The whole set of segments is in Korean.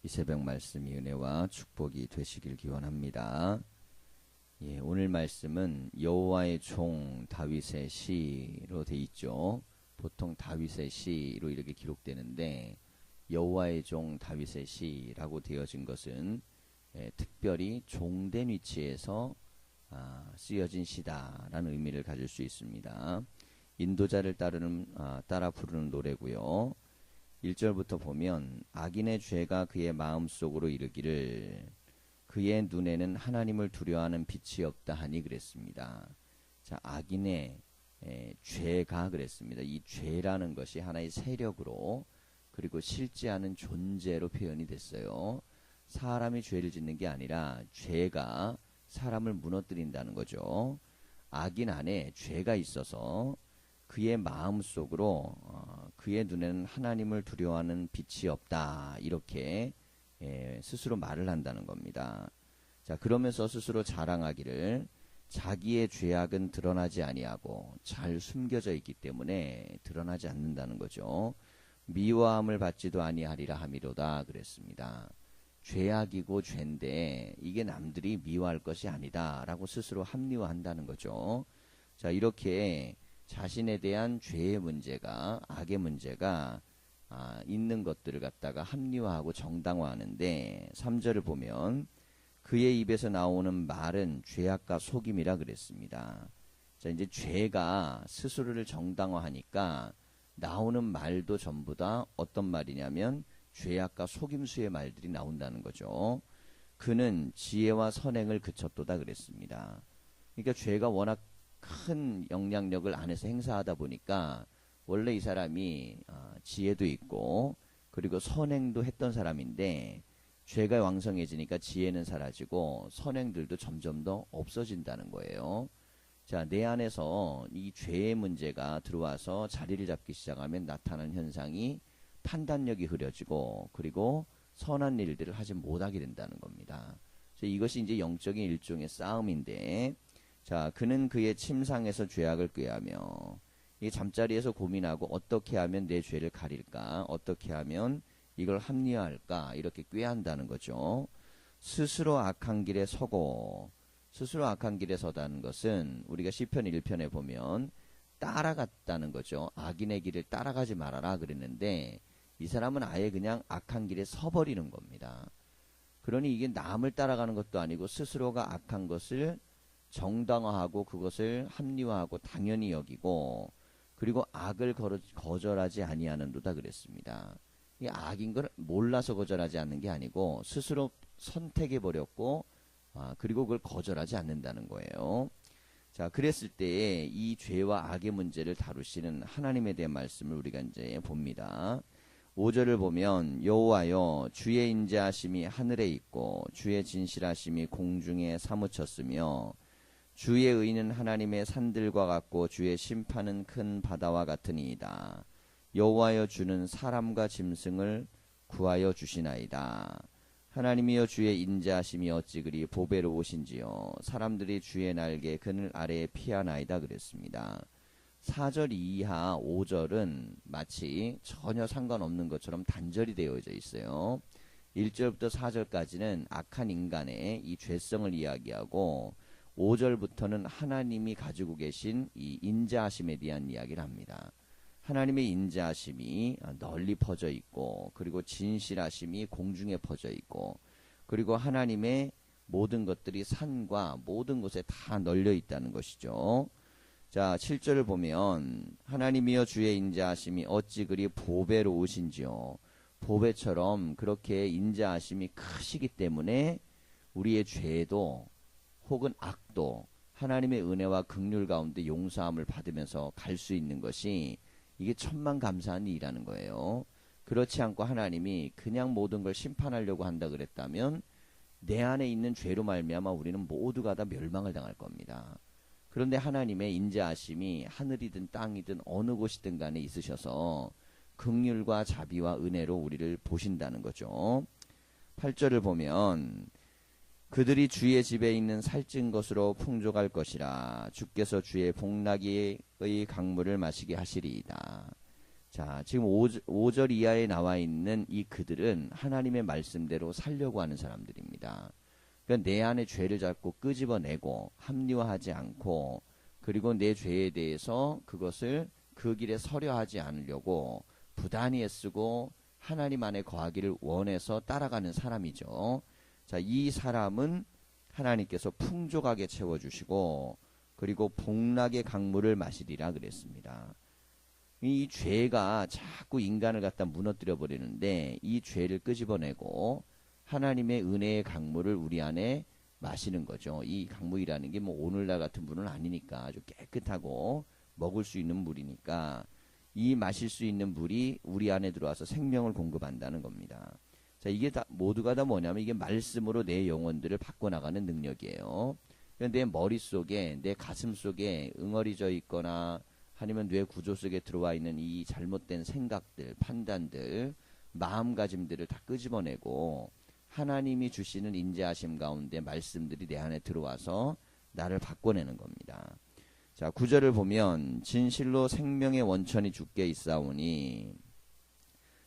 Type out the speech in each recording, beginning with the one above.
이 새벽 말씀이 은혜와 축복이 되시길 기원합니다. 오늘 말씀은 여호와의 종 다윗의 시로 돼 있죠. 보통 다윗의 시로 이렇게 기록되는데 여호와의 종 다윗의 시라고 되어진 것은 특별히 종된 위치에서 쓰여진 시다라는 의미를 가질 수 있습니다. 인도자를 따라 부르는 노래고요. 1절부터 보면 악인의 죄가 그의 마음속으로 이르기를 그의 눈에는 하나님을 두려워하는 빛이 없다 하니 그랬습니다. 자, 악인의 죄가 그랬습니다. 이 죄라는 것이 하나의 세력으로 그리고 실제 않은 존재로 표현이 됐어요. 사람이 죄를 짓는 게 아니라 죄가 사람을 무너뜨린다는 거죠. 악인 안에 죄가 있어서 그의 마음속으로 그의 눈에는 하나님을 두려워하는 빛이 없다 이렇게 스스로 말을 한다는 겁니다. 자, 그러면서 스스로 자랑하기를 자기의 죄악은 드러나지 아니하고 잘 숨겨져 있기 때문에 드러나지 않는다는 거죠. 미워함을 받지도 아니하리라 함이로다 그랬습니다. 죄악이고 죄인데 이게 남들이 미워할 것이 아니다 라고 스스로 합리화한다는 거죠. 자, 이렇게 자신에 대한 죄의 문제가 악의 문제가 있는 것들을 갖다가 합리화하고 정당화하는데 3절을 보면 그의 입에서 나오는 말은 죄악과 속임이라 그랬습니다. 자, 이제 죄가 스스로를 정당화하니까 나오는 말도 전부 다 어떤 말이냐면 죄악과 속임수의 말들이 나온다는 거죠. 그는 지혜와 선행을 그쳤도다 그랬습니다. 그러니까 죄가 워낙 큰 영향력을 안에서 행사하다 보니까 원래 이 사람이 지혜도 있고 그리고 선행도 했던 사람인데 죄가 왕성해지니까 지혜는 사라지고 선행들도 점점 더 없어진다는 거예요. 자, 내 안에서 이 죄의 문제가 들어와서 자리를 잡기 시작하면 나타나는 현상이 판단력이 흐려지고 그리고 선한 일들을 하지 못하게 된다는 겁니다. 이것이 이제 영적인 일종의 싸움인데 자, 그는 그의 침상에서 죄악을 꾀하며 이 잠자리에서 고민하고 어떻게 하면 내 죄를 가릴까? 어떻게 하면 이걸 합리화할까? 이렇게 꾀한다는 거죠. 스스로 악한 길에 서고 스스로 악한 길에 서다는 것은 우리가 시편 1편에 보면 따라갔다는 거죠. 악인의 길을 따라가지 말아라 그랬는데 이 사람은 아예 그냥 악한 길에 서버리는 겁니다. 그러니 이게 남을 따라가는 것도 아니고 스스로가 악한 것을 정당화하고 그것을 합리화하고 당연히 여기고 그리고 악을 거절하지 아니하는도다 그랬습니다. 이 악인 걸 몰라서 거절하지 않는 게 아니고 스스로 선택해버렸고 그리고 그걸 거절하지 않는다는 거예요. 자, 그랬을 때에 이 죄와 악의 문제를 다루시는 하나님에 대한 말씀을 우리가 이제 봅니다. 5절을 보면 여호와여 주의 인자하심이 하늘에 있고 주의 진실하심이 공중에 사무쳤으며 주의 의는 하나님의 산들과 같고 주의 심판은 큰 바다와 같으니이다. 여호와여 주는 사람과 짐승을 구하여 주시나이다. 하나님이여 주의 인자하심이 어찌 그리 보배로우신지요. 사람들이 주의 날개 그늘 아래에 피하나이다 그랬습니다. 4절 이하 5절은 마치 전혀 상관없는 것처럼 단절이 되어져 있어요. 1절부터 4절까지는 악한 인간의 이 죄성을 이야기하고 5절부터는 하나님이 가지고 계신 이 인자하심에 대한 이야기를 합니다. 하나님의 인자하심이 널리 퍼져 있고 그리고 진실하심이 공중에 퍼져 있고 그리고 하나님의 모든 것들이 산과 모든 곳에 다 널려 있다는 것이죠. 자, 7절을 보면 하나님이여 주의 인자하심이 어찌 그리 보배로우신지요. 보배처럼 그렇게 인자하심이 크시기 때문에 우리의 죄도 혹은 악도 하나님의 은혜와 긍휼 가운데 용서함을 받으면서 갈 수 있는 것이 이게 천만감사한 일이라는 거예요. 그렇지 않고 하나님이 그냥 모든 걸 심판하려고 한다 그랬다면 내 안에 있는 죄로 말미암아 우리는 모두가 다 멸망을 당할 겁니다. 그런데 하나님의 인자하심이 하늘이든 땅이든 어느 곳이든 간에 있으셔서 긍휼과 자비와 은혜로 우리를 보신다는 거죠. 8절을 보면 그들이 주의 집에 있는 살찐 것으로 풍족할 것이라 주께서 주의 복나기의 강물을 마시게 하시리이다. 자, 지금 5절 이하에 나와 있는 이 그들은 하나님의 말씀대로 살려고 하는 사람들입니다. 그러니까 내 안에 죄를 자꾸 끄집어내고 합리화하지 않고, 그리고 내 죄에 대해서 그것을 그 길에 서려 하지 않으려고 부단히 애쓰고 하나님 안에 거하기를 원해서 따라가는 사람이죠. 자, 이 사람은 하나님께서 풍족하게 채워주시고 그리고 복락의 강물을 마시리라 그랬습니다. 이 죄가 자꾸 인간을 갖다 무너뜨려 버리는데, 이 죄를 끄집어내고 하나님의 은혜의 강물을 우리 안에 마시는 거죠. 이 강물이라는 게 뭐 오늘날 같은 물은 아니니까 아주 깨끗하고 먹을 수 있는 물이니까, 이 마실 수 있는 물이 우리 안에 들어와서 생명을 공급한다는 겁니다. 자, 이게 다 모두가 다 뭐냐면 이게 말씀으로 내 영혼들을 바꿔나가는 능력이에요. 내 머릿속에, 내 가슴 속에 응어리져 있거나 아니면 뇌 구조 속에 들어와 있는 이 잘못된 생각들, 판단들, 마음가짐들을 다 끄집어내고 하나님이 주시는 인자하심 가운데 말씀들이 내 안에 들어와서 나를 바꿔내는 겁니다. 자, 9절을 보면 진실로 생명의 원천이 주께 있사오니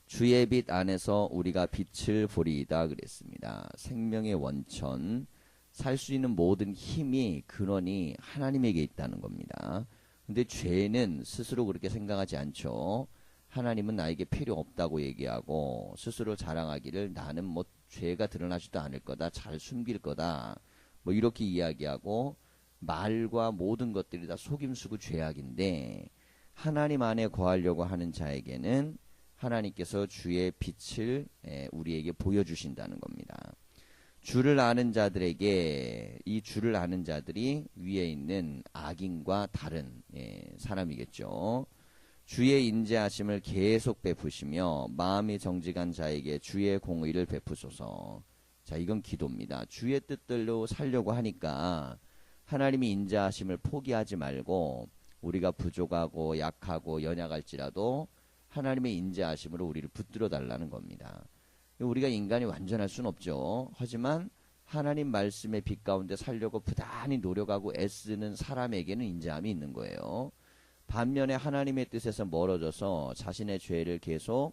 주의 빛 안에서 우리가 빛을 보리이다 그랬습니다. 생명의 원천, 살 수 있는 모든 힘이, 근원이 하나님에게 있다는 겁니다. 근데 죄는 스스로 그렇게 생각하지 않죠. 하나님은 나에게 필요 없다고 얘기하고 스스로 자랑하기를 나는 뭐 죄가 드러나지도 않을 거다, 잘 숨길 거다, 뭐 이렇게 이야기하고, 말과 모든 것들이 다 속임수고 죄악인데, 하나님 안에 거하려고 하는 자에게는 하나님께서 주의 빛을 우리에게 보여주신다는 겁니다. 주를 아는 자들에게, 이 주를 아는 자들이 위에 있는 악인과 다른 사람이겠죠. 주의 인자하심을 계속 베푸시며 마음이 정직한 자에게 주의 공의를 베푸소서. 자, 이건 기도입니다. 주의 뜻대로 살려고 하니까 하나님이 인자하심을 포기하지 말고, 우리가 부족하고 약하고 연약할지라도 하나님의 인자하심으로 우리를 붙들어 달라는 겁니다. 우리가 인간이 완전할 수는 없죠. 하지만 하나님 말씀의 빛 가운데 살려고 부단히 노력하고 애쓰는 사람에게는 인자함이 있는 거예요. 반면에 하나님의 뜻에서 멀어져서 자신의 죄를 계속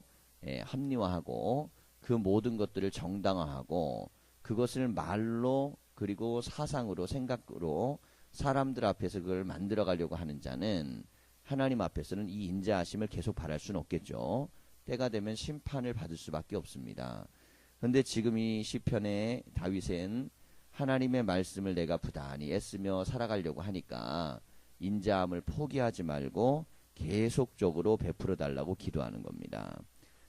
합리화하고 그 모든 것들을 정당화하고 그것을 말로 그리고 사상으로, 생각으로 사람들 앞에서 그걸 만들어 가려고 하는 자는 하나님 앞에서는 이 인자하심을 계속 바랄 수는 없겠죠. 때가 되면 심판을 받을 수밖에 없습니다. 그런데 지금 이 시편의 다윗은 하나님의 말씀을 내가 부단히 애쓰며 살아가려고 하니까 인자함을 포기하지 말고 계속적으로 베풀어 달라고 기도하는 겁니다.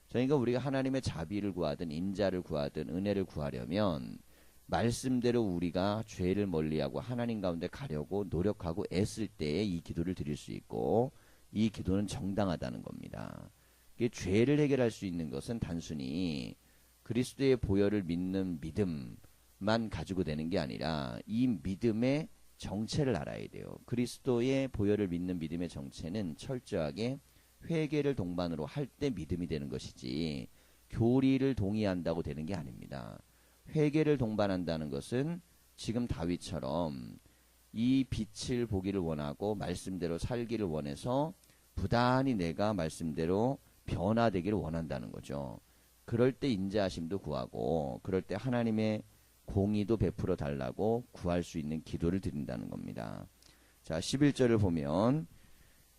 그러니까 우리가 하나님의 자비를 구하든 인자를 구하든 은혜를 구하려면 말씀대로 우리가 죄를 멀리하고 하나님 가운데 가려고 노력하고 애쓸 때에 이 기도를 드릴 수 있고, 이 기도는 정당하다는 겁니다. 죄를 해결할 수 있는 것은 단순히 그리스도의 보혈을 믿는 믿음만 가지고 되는 게 아니라 이 믿음의 정체를 알아야 돼요. 그리스도의 보혈을 믿는 믿음의 정체는 철저하게 회개를 동반으로 할 때 믿음이 되는 것이지 교리를 동의한다고 되는 게 아닙니다. 회개를 동반한다는 것은 지금 다윗처럼 이 빛을 보기를 원하고 말씀대로 살기를 원해서 부단히 내가 말씀대로 변화되기를 원한다는 거죠. 그럴 때 인자하심도 구하고 그럴 때 하나님의 공의도 베풀어 달라고 구할 수 있는 기도를 드린다는 겁니다. 자, 11절을 보면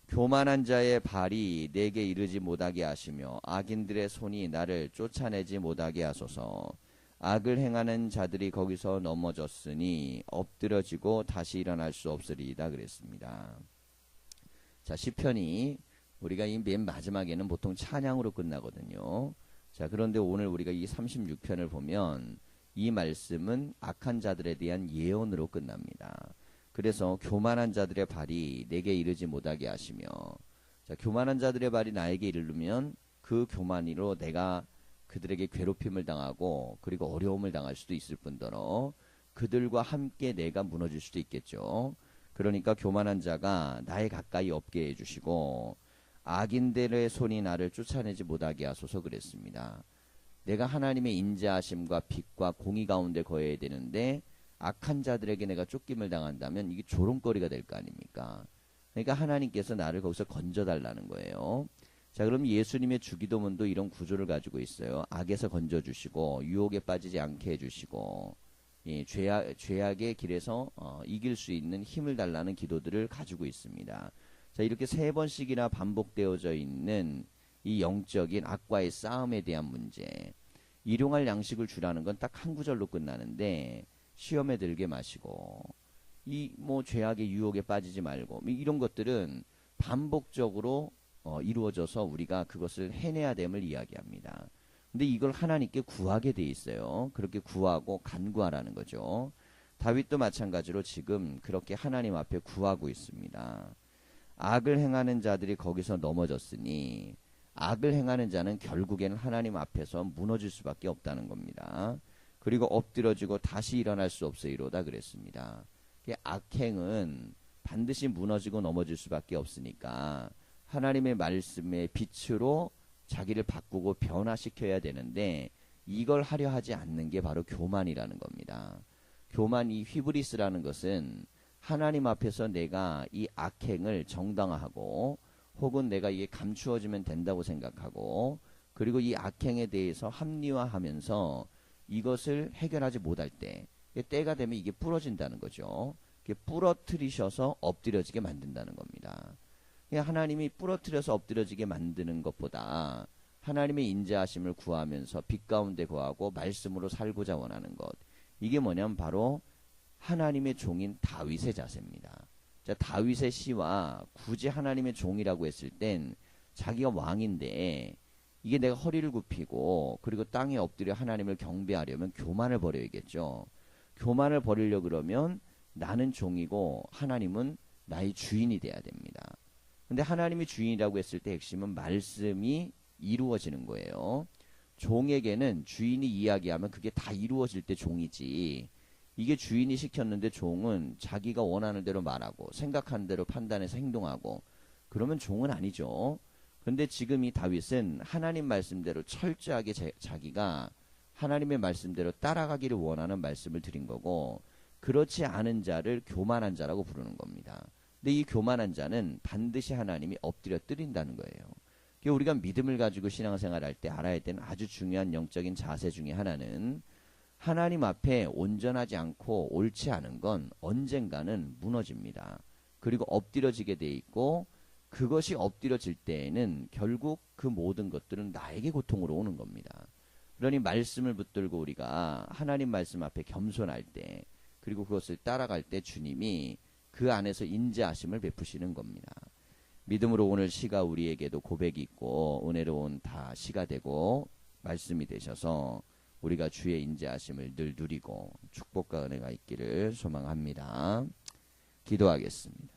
교만한 자의 발이 내게 이르지 못하게 하시며 악인들의 손이 나를 쫓아내지 못하게 하소서. 악을 행하는 자들이 거기서 넘어졌으니 엎드러지고 다시 일어날 수 없으리이다 그랬습니다. 자, 시편이 우리가 이 맨 마지막에는 보통 찬양으로 끝나거든요. 자, 그런데 오늘 우리가 이 36편을 보면 이 말씀은 악한 자들에 대한 예언으로 끝납니다. 그래서 교만한 자들의 발이 내게 이르지 못하게 하시며, 자, 교만한 자들의 발이 나에게 이르면 그 교만으로 내가 그들에게 괴롭힘을 당하고 그리고 어려움을 당할 수도 있을 뿐더러 그들과 함께 내가 무너질 수도 있겠죠. 그러니까 교만한 자가 나에 가까이 없게 해주시고 악인들의 손이 나를 쫓아내지 못하게 하소서 그랬습니다. 내가 하나님의 인자하심과 빛과 공의 가운데 거해야 되는데 악한 자들에게 내가 쫓김을 당한다면 이게 조롱거리가 될 거 아닙니까? 그러니까 하나님께서 나를 거기서 건져달라는 거예요. 자, 그럼 예수님의 주기도문도 이런 구조를 가지고 있어요. 악에서 건져주시고 유혹에 빠지지 않게 해주시고, 예, 죄악의 길에서 이길 수 있는 힘을 달라는 기도들을 가지고 있습니다. 자, 이렇게 3번씩이나 반복되어져 있는 이 영적인 악과의 싸움에 대한 문제, 일용할 양식을 주라는 건 딱 한 구절로 끝나는데 시험에 들게 마시고, 이 뭐 죄악의 유혹에 빠지지 말고, 이런 것들은 반복적으로 이루어져서 우리가 그것을 해내야 됨을 이야기합니다. 근데 이걸 하나님께 구하게 돼 있어요. 그렇게 구하고 간구하라는 거죠. 다윗도 마찬가지로 지금 그렇게 하나님 앞에 구하고 있습니다. 악을 행하는 자들이 거기서 넘어졌으니 악을 행하는 자는 결국에는 하나님 앞에서 무너질 수밖에 없다는 겁니다. 그리고 엎드러지고 다시 일어날 수 없으리로다 그랬습니다. 악행은 반드시 무너지고 넘어질 수밖에 없으니까 하나님의 말씀의 빛으로 자기를 바꾸고 변화시켜야 되는데, 이걸 하려 하지 않는 게 바로 교만이라는 겁니다. 교만, 이 휘브리스라는 것은 하나님 앞에서 내가 이 악행을 정당화하고, 혹은 내가 이게 감추어지면 된다고 생각하고, 그리고 이 악행에 대해서 합리화하면서 이것을 해결하지 못할 때, 때가 되면 이게 부러진다는 거죠. 부러뜨리셔서 엎드려지게 만든다는 겁니다. 하나님이 부러뜨려서 엎드려지게 만드는 것보다 하나님의 인자하심을 구하면서 빛 가운데 거하고 말씀으로 살고자 원하는 것, 이게 뭐냐면 바로 하나님의 종인 다윗의 자세입니다. 자, 다윗의 시와 굳이 하나님의 종이라고 했을 땐 자기가 왕인데, 이게 내가 허리를 굽히고 그리고 땅에 엎드려 하나님을 경배하려면 교만을 버려야겠죠. 교만을 버리려 그러면 나는 종이고 하나님은 나의 주인이 돼야 됩니다. 근데 하나님이 주인이라고 했을 때 핵심은 말씀이 이루어지는 거예요. 종에게는 주인이 이야기하면 그게 다 이루어질 때 종이지, 이게 주인이 시켰는데 종은 자기가 원하는 대로 말하고 생각하는 대로 판단해서 행동하고, 그러면 종은 아니죠. 근데 지금 이 다윗은 하나님 말씀대로 철저하게 자기가 하나님의 말씀대로 따라가기를 원하는 말씀을 드린 거고, 그렇지 않은 자를 교만한 자라고 부르는 겁니다. 근데 이 교만한 자는 반드시 하나님이 엎드려 뜨린다는 거예요. 우리가 믿음을 가지고 신앙생활 할 때 알아야 되는 아주 중요한 영적인 자세 중에 하나는, 하나님 앞에 온전하지 않고 옳지 않은 건 언젠가는 무너집니다. 그리고 엎드려지게 돼 있고, 그것이 엎드려질 때에는 결국 그 모든 것들은 나에게 고통으로 오는 겁니다. 그러니 말씀을 붙들고 우리가 하나님 말씀 앞에 겸손할 때, 그리고 그것을 따라갈 때 주님이 그 안에서 인자하심을 베푸시는 겁니다. 믿음으로 오늘 시가 우리에게도 고백이 있고 은혜로운 다 시가 되고 말씀이 되셔서 우리가 주의 인자하심을 늘 누리고 축복과 은혜가 있기를 소망합니다. 기도하겠습니다.